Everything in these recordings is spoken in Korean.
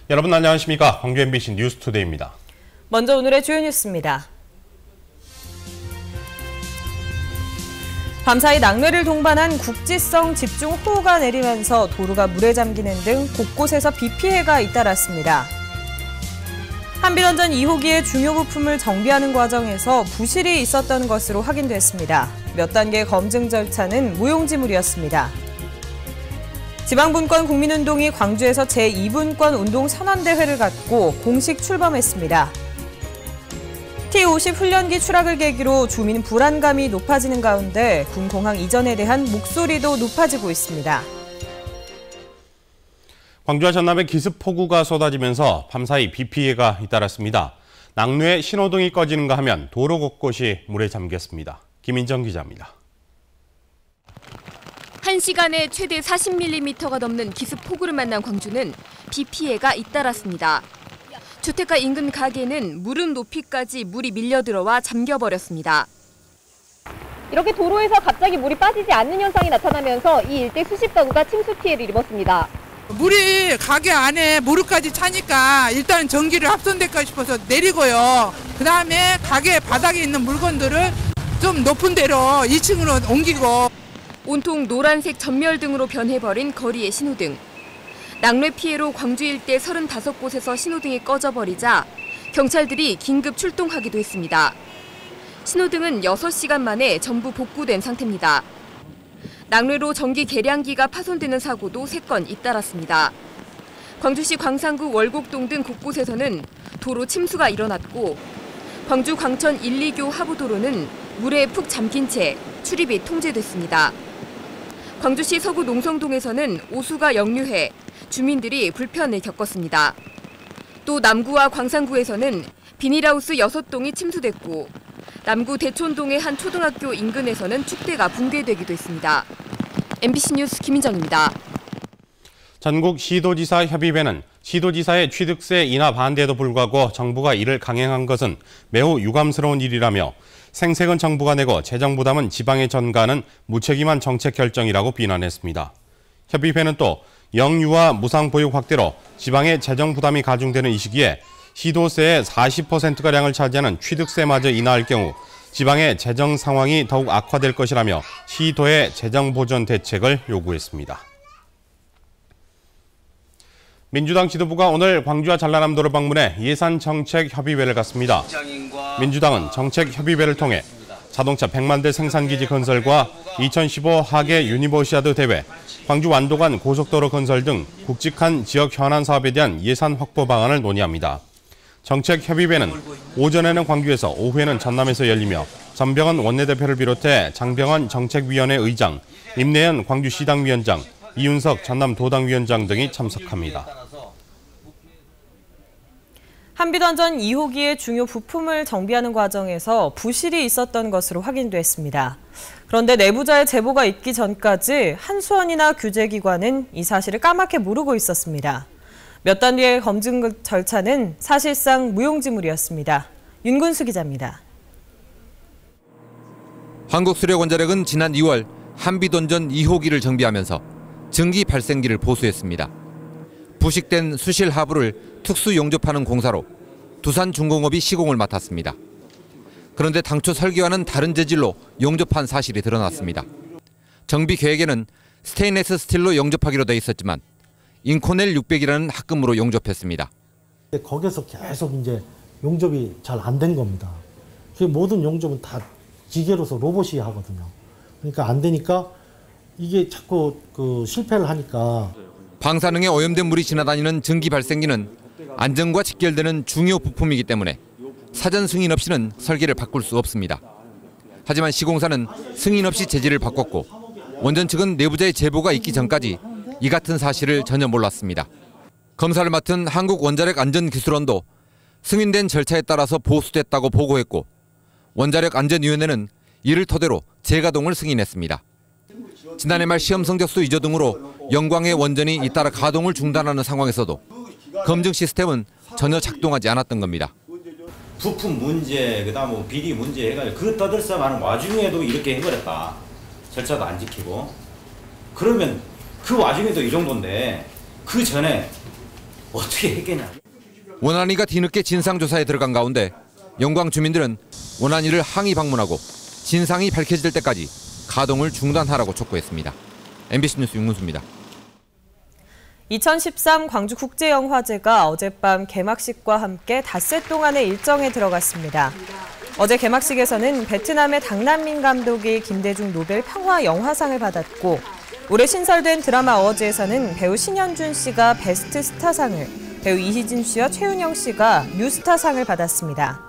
여러분 안녕하십니까? 광주 MBC 뉴스투데이입니다. 먼저 오늘의 주요 뉴스입니다. 밤사이 낙뢰를 동반한 국지성 집중호우가 내리면서 도로가 물에 잠기는 등 곳곳에서 비 피해가 잇따랐습니다. 한비던전 2호기의 중요 부품을 정비하는 과정에서 부실이 있었던 것으로 확인됐습니다. 몇 단계 검증 절차는 무용지물이었습니다. 지방분권 국민운동이 광주에서 제2분권 운동 선언대회를 갖고 공식 출범했습니다. T-50 훈련기 추락을 계기로 주민 불안감이 높아지는 가운데 군 공항 이전에 대한 목소리도 높아지고 있습니다. 광주와 전남에 기습폭우가 쏟아지면서 밤사이 비 피해가 잇따랐습니다. 낙뢰에 신호등이 꺼지는가 하면 도로 곳곳이 물에 잠겼습니다. 김인정 기자입니다. 1시간에 최대 40mm가 넘는 기습폭우를 만난 광주는 비 피해가 잇따랐습니다. 주택가 인근 가게는 무릎 높이까지 물이 밀려들어와 잠겨버렸습니다. 이렇게 도로에서 갑자기 물이 빠지지 않는 현상이 나타나면서 이 일대 수십 가구가 침수 피해를 입었습니다. 물이 가게 안에 무릎까지 차니까 일단 전기를 합선될까 싶어서 내리고요. 그다음에 가게 바닥에 있는 물건들을 좀 높은 데로 2층으로 옮기고. 온통 노란색 전멸등으로 변해버린 거리의 신호등. 낙뢰 피해로 광주 일대 35곳에서 신호등이 꺼져버리자 경찰들이 긴급 출동하기도 했습니다. 신호등은 6시간 만에 전부 복구된 상태입니다. 낙뢰로 전기 계량기가 파손되는 사고도 3건 잇따랐습니다. 광주시 광산구 월곡동 등 곳곳에서는 도로 침수가 일어났고 광주 광천 1, 2교 하부도로는 물에 푹 잠긴 채 출입이 통제됐습니다. 광주시 서구 농성동에서는 오수가 역류해 주민들이 불편을 겪었습니다. 또 남구와 광산구에서는 비닐하우스 6동이 침수됐고 남구 대촌동의 한 초등학교 인근에서는 축대가 붕괴되기도 했습니다. MBC 뉴스 김인정입니다. 전국 시도지사 협의회는 시도지사의 취득세 인하 반대에도 불구하고 정부가 이를 강행한 것은 매우 유감스러운 일이라며 생색은 정부가 내고 재정 부담은 지방에 전가하는 무책임한 정책 결정이라고 비난했습니다. 협의회는 또 영유아 무상 보육 확대로 지방의 재정 부담이 가중되는 이 시기에 시도세의 40%가량을 차지하는 취득세마저 인하할 경우 지방의 재정 상황이 더욱 악화될 것이라며 시도의 재정 보전 대책을 요구했습니다. 민주당 지도부가 오늘 광주와 전라남도를 방문해 예산정책협의회를 갖습니다. 민주당은 정책협의회를 통해 자동차 100만 대 생산기지 건설과 2015 하계 유니버시아드 대회, 광주 완도간 고속도로 건설 등 굵직한 지역 현안 사업에 대한 예산 확보 방안을 논의합니다. 정책협의회는 오전에는 광주에서 오후에는 전남에서 열리며 전병헌 원내대표를 비롯해 장병헌 정책위원회 의장, 임내연 광주시당위원장, 이윤석 전남도당위원장 등이 참석합니다. 한비던전 2호기의 중요 부품을 정비하는 과정에서 부실이 있었던 것으로 확인됐습니다. 그런데 내부자의 제보가 있기 전까지 한수원이나 규제기관은 이 사실을 까맣게 모르고 있었습니다. 몇 단위의 검증 절차는 사실상 무용지물이었습니다. 윤근수 기자입니다. 한국수력원자력은 지난 2월 한비던전 2호기를 정비하면서 증기 발생기를 보수했습니다. 부식된 수실 하부를 특수 용접하는 공사로 두산중공업이 시공을 맡았습니다. 그런데 당초 설계와는 다른 재질로 용접한 사실이 드러났습니다. 정비 계획에는 스테인레스 스틸로 용접하기로 돼 있었지만 인코넬 600이라는 합금으로 용접했습니다. 거기서 계속 이제 용접이 잘 안 된 겁니다. 모든 용접은 다 기계로서 로봇이 하거든요. 그러니까 안 되니까 이게 자꾸 실패를 하니까. 방사능에 오염된 물이 지나다니는 증기 발생기는 안전과 직결되는 중요 부품이기 때문에 사전 승인 없이는 설계를 바꿀 수 없습니다. 하지만 시공사는 승인 없이 재질을 바꿨고 원전 측은 내부자의 제보가 있기 전까지 이 같은 사실을 전혀 몰랐습니다. 검사를 맡은 한국원자력안전기술원도 승인된 절차에 따라서 보수됐다고 보고했고 원자력안전위원회는 이를 토대로 재가동을 승인했습니다. 지난해 말 시험 성적수 위조 등으로 영광의 원전이 잇따라 가동을 중단하는 상황에서도 검증 시스템은 전혀 작동하지 않았던 겁니다. 부품 문제, 그다음 비리 문제 해가지고 그 떠들썩하는 와중에도 이렇게 해버렸다. 절차도 안 지키고. 그러면 그 와중에도 이 정도인데 그 전에 어떻게 했겠냐. 원안위가 뒤늦게 진상조사에 들어간 가운데 영광 주민들은 원안위를 항의 방문하고 진상이 밝혀질 때까지 가동을 중단하라고 촉구했습니다. MBC 뉴스 윤문수입니다. 2013 광주국제영화제가 어젯밤 개막식과 함께 닷새 동안의 일정에 들어갔습니다. 어제 개막식에서는 베트남의 당남민 감독이 김대중 노벨 평화영화상을 받았고 올해 신설된 드라마 어워즈에서는 배우 신현준 씨가 베스트 스타상을, 배우 이희진 씨와 최윤영 씨가 뉴스타상을 받았습니다.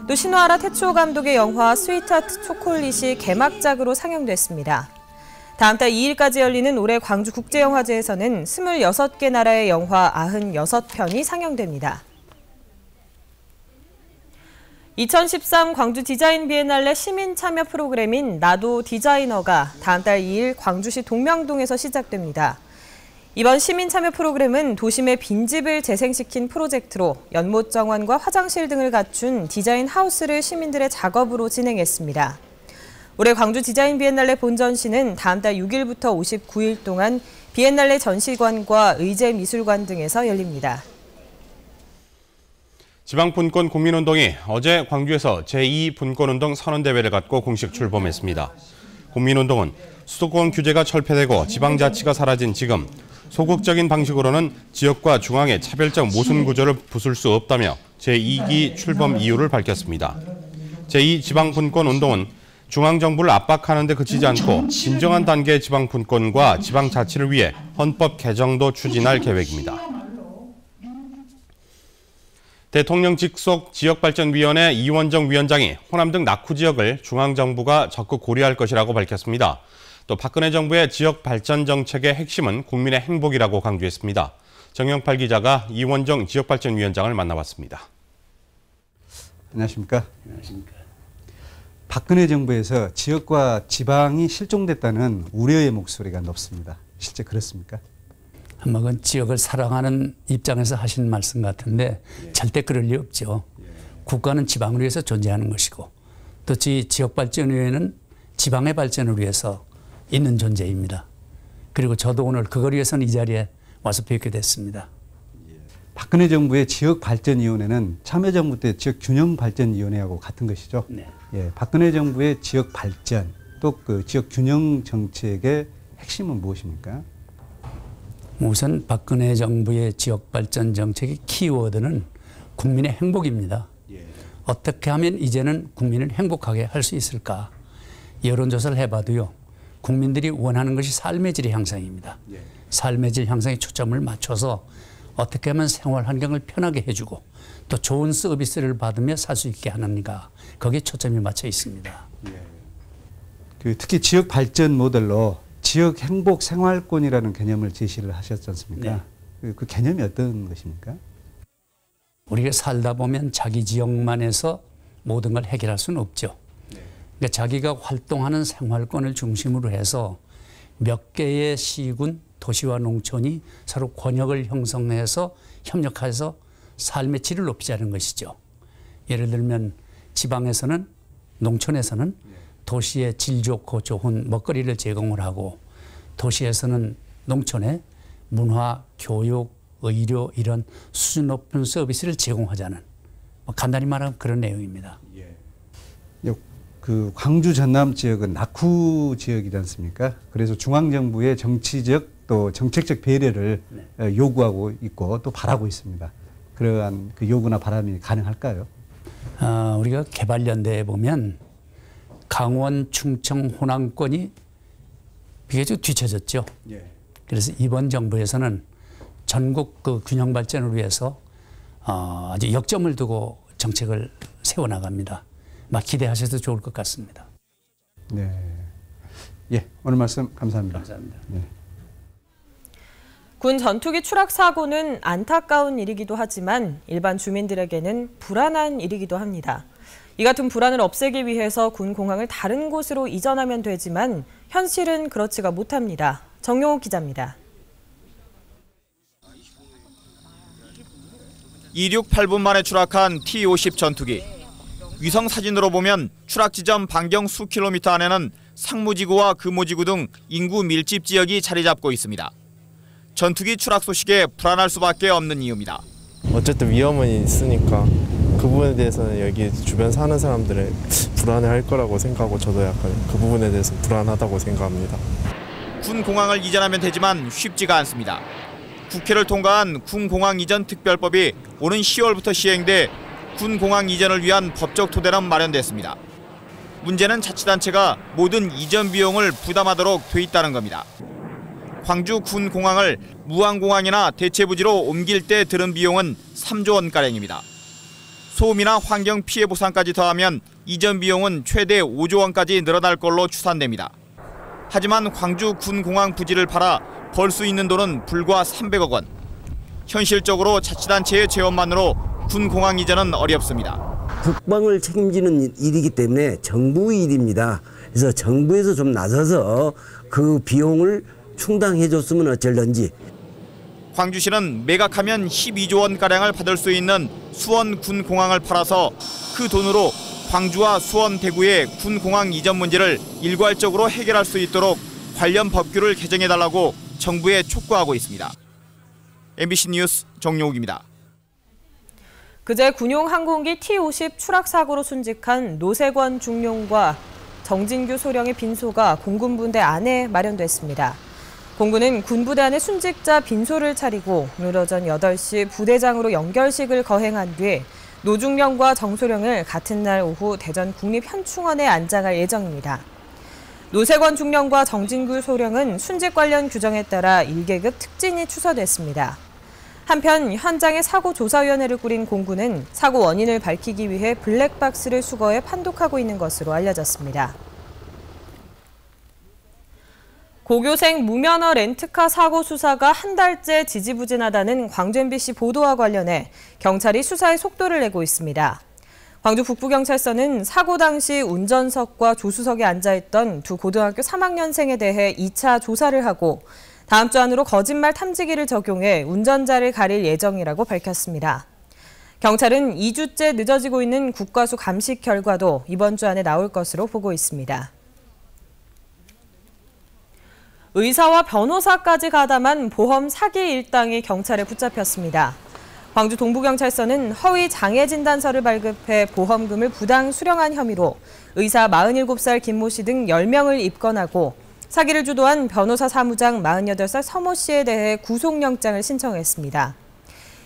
또 신화하라 태추오 감독의 영화 스위트하트 초콜릿이 개막작으로 상영됐습니다. 다음 달 2일까지 열리는 올해 광주국제영화제에서는 26개 나라의 영화 96편이 상영됩니다. 2013 광주 디자인 비엔날레 시민 참여 프로그램인 나도 디자이너가 다음 달 2일 광주시 동명동에서 시작됩니다. 이번 시민 참여 프로그램은 도심의 빈집을 재생시킨 프로젝트로 연못 정원과 화장실 등을 갖춘 디자인 하우스를 시민들의 작업으로 진행했습니다. 올해 광주 디자인 비엔날레 본전시는 다음 달 6일부터 59일 동안 비엔날레 전시관과 의제미술관 등에서 열립니다. 지방분권 국민운동이 어제 광주에서 제2분권운동 선언대회를 갖고 공식 출범했습니다. 국민운동은 수도권 규제가 철폐되고 지방자치가 사라진 지금 소극적인 방식으로는 지역과 중앙의 차별적 모순 구조를 부술 수 없다며 제2기 출범 이유를 밝혔습니다. 제2지방분권운동은 중앙정부를 압박하는 데 그치지 않고 진정한 단계의 지방분권과 지방자치를 위해 헌법 개정도 추진할 계획입니다. 대통령 직속 지역발전위원회 이원정 위원장이 호남 등 낙후 지역을 중앙정부가 적극 고려할 것이라고 밝혔습니다. 또 박근혜 정부의 지역발전 정책의 핵심은 국민의 행복이라고 강조했습니다. 정영팔 기자가 이원정 지역발전위원장을 만나봤습니다. 안녕하십니까? 안녕하십니까? 박근혜 정부에서 지역과 지방이 실종됐다는 우려의 목소리가 높습니다. 실제 그렇습니까? 아마 그 지역을 사랑하는 입장에서 하신 말씀 같은데 절대 그럴 리 없죠. 국가는 지방을 위해서 존재하는 것이고 또 지역발전위원회는 지방의 발전을 위해서 있는 존재입니다. 그리고 저도 오늘 그걸 위해서는 이 자리에 와서 뵙게 됐습니다. 박근혜 정부의 지역발전위원회는 참여정부 때 지역균형발전위원회하고 같은 것이죠. 네. 예, 박근혜 정부의 지역발전 또 그 지역균형 정책의 핵심은 무엇입니까? 우선 박근혜 정부의 지역발전 정책의 키워드는 국민의 행복입니다. 어떻게 하면 이제는 국민을 행복하게 할 수 있을까? 여론조사를 해봐도요. 국민들이 원하는 것이 삶의 질의 향상입니다. 삶의 질 향상에 초점을 맞춰서 어떻게 하면 생활 환경을 편하게 해주고 또 좋은 서비스를 받으며 살 수 있게 하는가. 거기에 초점이 맞춰 있습니다. 특히 지역발전 모델로 지역 행복 생활권이라는 개념을 제시를 하셨지 않습니까? 네. 그 개념이 어떤 것입니까? 우리가 살다 보면 자기 지역만에서 모든 걸 해결할 수는 없죠. 그러니까 자기가 활동하는 생활권을 중심으로 해서 몇 개의 시군, 도시와 농촌이 서로 권역을 형성해서 협력해서 삶의 질을 높이자는 것이죠. 예를 들면 지방에서는, 농촌에서는 도시에 질 좋고 좋은 먹거리를 제공을 하고 도시에서는 농촌에 문화, 교육, 의료 이런 수준 높은 서비스를 제공하자는 간단히 말하면 그런 내용입니다. 그 광주 전남 지역은 낙후 지역이지 않습니까? 그래서 중앙정부의 정치적 또 정책적 배려를 요구하고 있고 또 바라고 있습니다. 그러한 그 요구나 바람이 가능할까요? 우리가 개발연대에 보면 강원, 충청, 호남권이 비교적 뒤처졌죠. 그래서 이번 정부에서는 전국 그 균형 발전을 위해서 아주 역점을 두고 정책을 세워나갑니다. 막 기대하셔도 좋을 것 같습니다. 네. 예, 오늘 말씀 감사합니다. 감사합니다. 네. 군 전투기 추락 사고는 안타까운 일이기도 하지만 일반 주민들에게는 불안한 일이기도 합니다. 이 같은 불안을 없애기 위해서 군 공항을 다른 곳으로 이전하면 되지만 현실은 그렇지가 못합니다. 정용욱 기자입니다. 2륙 8분 만에 추락한 T-50 전투기. 위성 사진으로 보면 추락 지점 반경 수 킬로미터 안에는 상무지구와 금호지구 등 인구 밀집 지역이 자리 잡고 있습니다. 전투기 추락 소식에 불안할 수밖에 없는 이유입니다. 어쨌든 위험은 있으니까 그 부분에 대해서는 여기 주변 사는 사람들은 불안해할 거라고 생각하고 저도 약간 그 부분에 대해서 불안하다고 생각합니다. 군 공항을 이전하면 되지만 쉽지가 않습니다. 국회를 통과한 군공항 이전 특별법이 오는 10월부터 시행돼 군 공항 이전을 위한 법적 토대는 마련됐습니다. 문제는 자치단체가 모든 이전 비용을 부담하도록 돼 있다는 겁니다. 광주 군 공항을 무항공항이나 대체부지로 옮길 때 들은 비용은 3조 원가량입니다. 소음이나 환경 피해 보상까지 더하면 이전 비용은 최대 5조 원까지 늘어날 걸로 추산됩니다. 하지만 광주 군 공항 부지를 팔아 벌 수 있는 돈은 불과 300억 원. 현실적으로 자치단체의 재원만으로 군 공항 이전은 어렵습니다. 국방을 책임지는 일이기 때문에 정부의 일입니다. 그래서 정부에서 좀 나서서 그 비용을 충당해줬으면 어쩔런지. 광주시는 매각하면 12조 원가량을 받을 수 있는 수원 군 공항을 팔아서 그 돈으로 광주와 수원, 대구의 군 공항 이전 문제를 일괄적으로 해결할 수 있도록 관련 법규를 개정해달라고 정부에 촉구하고 있습니다. MBC 뉴스 정용욱입니다. 그제 군용 항공기 T-50 추락 사고로 순직한 노세권 중령과 정진규 소령의 빈소가 공군 부대 안에 마련됐습니다. 공군은 군부대 안에 순직자 빈소를 차리고 오늘 오전 8시 부대장으로 연결식을 거행한 뒤 노중령과 정소령을 같은 날 오후 대전 국립현충원에 안장할 예정입니다. 노세권 중령과 정진규 소령은 순직 관련 규정에 따라 1계급 특진이 추서됐습니다. 한편 현장에 사고조사위원회를 꾸린 공군은 사고 원인을 밝히기 위해 블랙박스를 수거해 판독하고 있는 것으로 알려졌습니다. 고교생 무면허 렌트카 사고 수사가 한 달째 지지부진하다는 광주 MBC 보도와 관련해 경찰이 수사에 속도를 내고 있습니다. 광주 북부경찰서는 사고 당시 운전석과 조수석에 앉아있던 두 고등학교 3학년생에 대해 2차 조사를 하고 다음 주 안으로 거짓말 탐지기를 적용해 운전자를 가릴 예정이라고 밝혔습니다. 경찰은 2주째 늦어지고 있는 국과수 감식 결과도 이번 주 안에 나올 것으로 보고 있습니다. 의사와 변호사까지 가담한 보험 사기 일당이 경찰에 붙잡혔습니다. 광주 동부경찰서는 허위 장애 진단서를 발급해 보험금을 부당 수령한 혐의로 의사 47살 김모 씨 등 10명을 입건하고 사기를 주도한 변호사 사무장 48살 서모 씨에 대해 구속영장을 신청했습니다.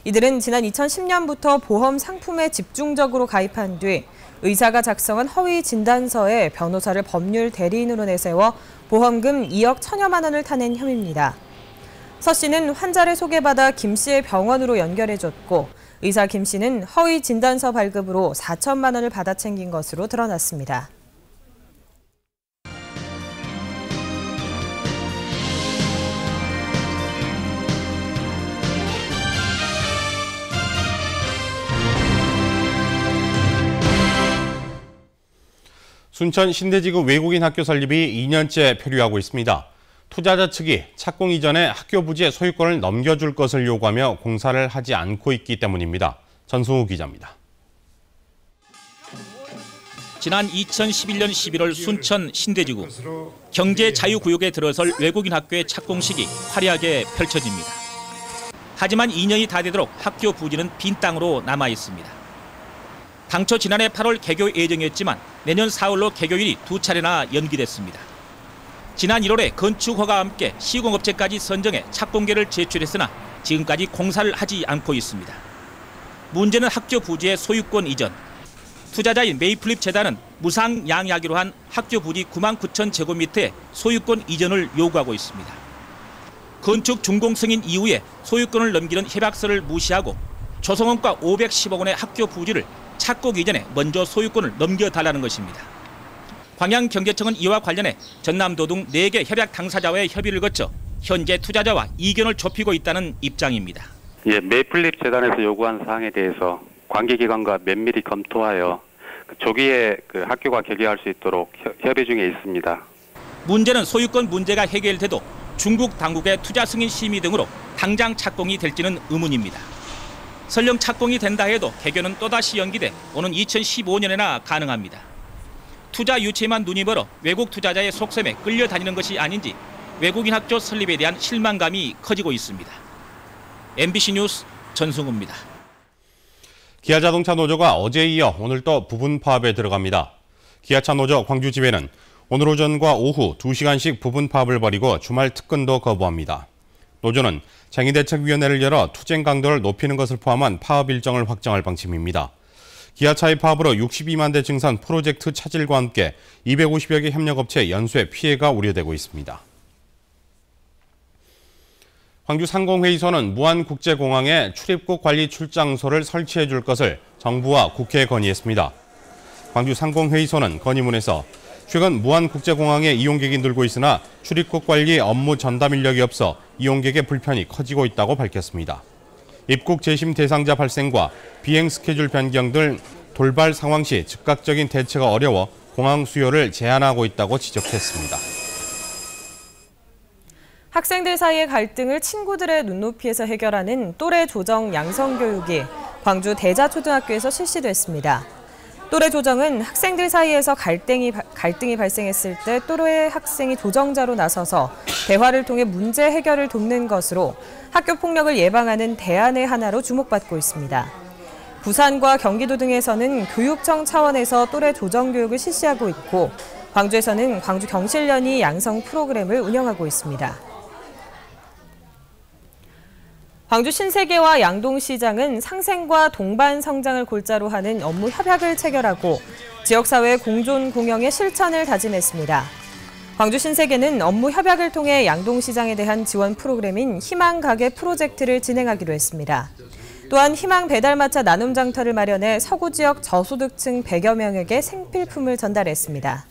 이들은 지난 2010년부터 보험 상품에 집중적으로 가입한 뒤 의사가 작성한 허위 진단서에 변호사를 법률 대리인으로 내세워 보험금 2억 1천여만 원을 타낸 혐의입니다. 서 씨는 환자를 소개받아 김 씨의 병원으로 연결해줬고 의사 김 씨는 허위 진단서 발급으로 4천만 원을 받아 챙긴 것으로 드러났습니다. 순천 신대지구 외국인 학교 설립이 2년째 표류하고 있습니다. 투자자 측이 착공 이전에 학교 부지의 소유권을 넘겨줄 것을 요구하며 공사를 하지 않고 있기 때문입니다. 전승우 기자입니다. 지난 2011년 11월 순천 신대지구 경제자유구역에 들어설 외국인 학교의 착공식이 화려하게 펼쳐집니다. 하지만 2년이 다 되도록 학교 부지는 빈 땅으로 남아 있습니다. 당초 지난해 8월 개교 예정이었지만 내년 4월로 개교일이 2차례나 연기됐습니다. 지난 1월에 건축허가와 함께 시공업체까지 선정해 착공계를 제출했으나 지금까지 공사를 하지 않고 있습니다. 문제는 학교 부지의 소유권 이전. 투자자인 메이플립 재단은 무상양야기로 한 학교 부지 9만 9천 제곱미터의 소유권 이전을 요구하고 있습니다. 건축 준공 승인 이후에 소유권을 넘기는 협약서를 무시하고 조성원가 510억 원의 학교 부지를 착공 이전에 먼저 소유권을 넘겨달라는 것입니다. 광양경제청은 이와 관련해 전남도 등 4개 협약 당사자와의 협의를 거쳐 현재 투자자와 이견을 좁히고 있다는 입장입니다. 메이플립 재단에서 요구한 사항에 대해서 관계기관과 면밀히 검토하여 조기에 학교가 개교할 수 있도록 협의 중에 있습니다. 문제는 소유권 문제가 해결돼도 중국 당국의 투자 승인 심의 등으로 당장 착공이 될지는 의문입니다. 설령 착공이 된다 해도 개교는 또다시 연기돼 오는 2015년에나 가능합니다. 투자 유치에만 눈이 멀어 외국 투자자의 속셈에 끌려다니는 것이 아닌지 외국인 학교 설립에 대한 실망감이 커지고 있습니다. MBC 뉴스 전승우입니다. 기아자동차 노조가 어제에 이어 오늘 또 부분 파업에 들어갑니다. 기아차 노조 광주지회는 오늘 오전과 오후 2시간씩 부분 파업을 벌이고 주말 특근도 거부합니다. 노조는 쟁의대책위원회를 열어 투쟁 강도를 높이는 것을 포함한 파업 일정을 확정할 방침입니다. 기아차의 파업으로 62만 대 증산 프로젝트 차질과 함께 250여 개 협력업체 연쇄 피해가 우려되고 있습니다. 광주 상공회의소는 무안국제공항에 출입국 관리 출장소를 설치해 줄 것을 정부와 국회에 건의했습니다. 광주 상공회의소는 건의문에서 최근 무안국제공항에 이용객이 늘고 있으나 출입국 관리 업무 전담 인력이 없어 이용객의 불편이 커지고 있다고 밝혔습니다. 입국 재심 대상자 발생과 비행 스케줄 변경 등 돌발 상황 시 즉각적인 대처가 어려워 공항 수요를 제한하고 있다고 지적했습니다. 학생들 사이의 갈등을 친구들의 눈높이에서 해결하는 또래 조정 양성 교육이 광주 대자초등학교에서 실시됐습니다. 또래 조정은 학생들 사이에서 갈등이 발생했을 때 또래 학생이 조정자로 나서서 대화를 통해 문제 해결을 돕는 것으로 학교 폭력을 예방하는 대안의 하나로 주목받고 있습니다. 부산과 경기도 등에서는 교육청 차원에서 또래 조정 교육을 실시하고 있고 광주에서는 광주 경실련이 양성 프로그램을 운영하고 있습니다. 광주 신세계와 양동시장은 상생과 동반 성장을 골자로 하는 업무 협약을 체결하고 지역사회 공존 공영의 실천을 다짐했습니다. 광주 신세계는 업무 협약을 통해 양동시장에 대한 지원 프로그램인 희망가게 프로젝트를 진행하기로 했습니다. 또한 희망 배달마차 나눔장터를 마련해 서구 지역 저소득층 100여 명에게 생필품을 전달했습니다.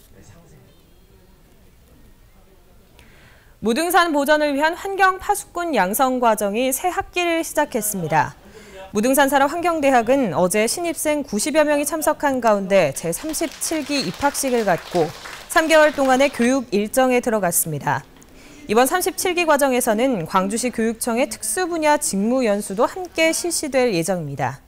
무등산 보전을 위한 환경 파수꾼 양성 과정이 새 학기를 시작했습니다. 무등산산업환경대학은 어제 신입생 90여 명이 참석한 가운데 제37기 입학식을 갖고 3개월 동안의 교육 일정에 들어갔습니다. 이번 37기 과정에서는 광주시 교육청의 특수분야 직무 연수도 함께 실시될 예정입니다.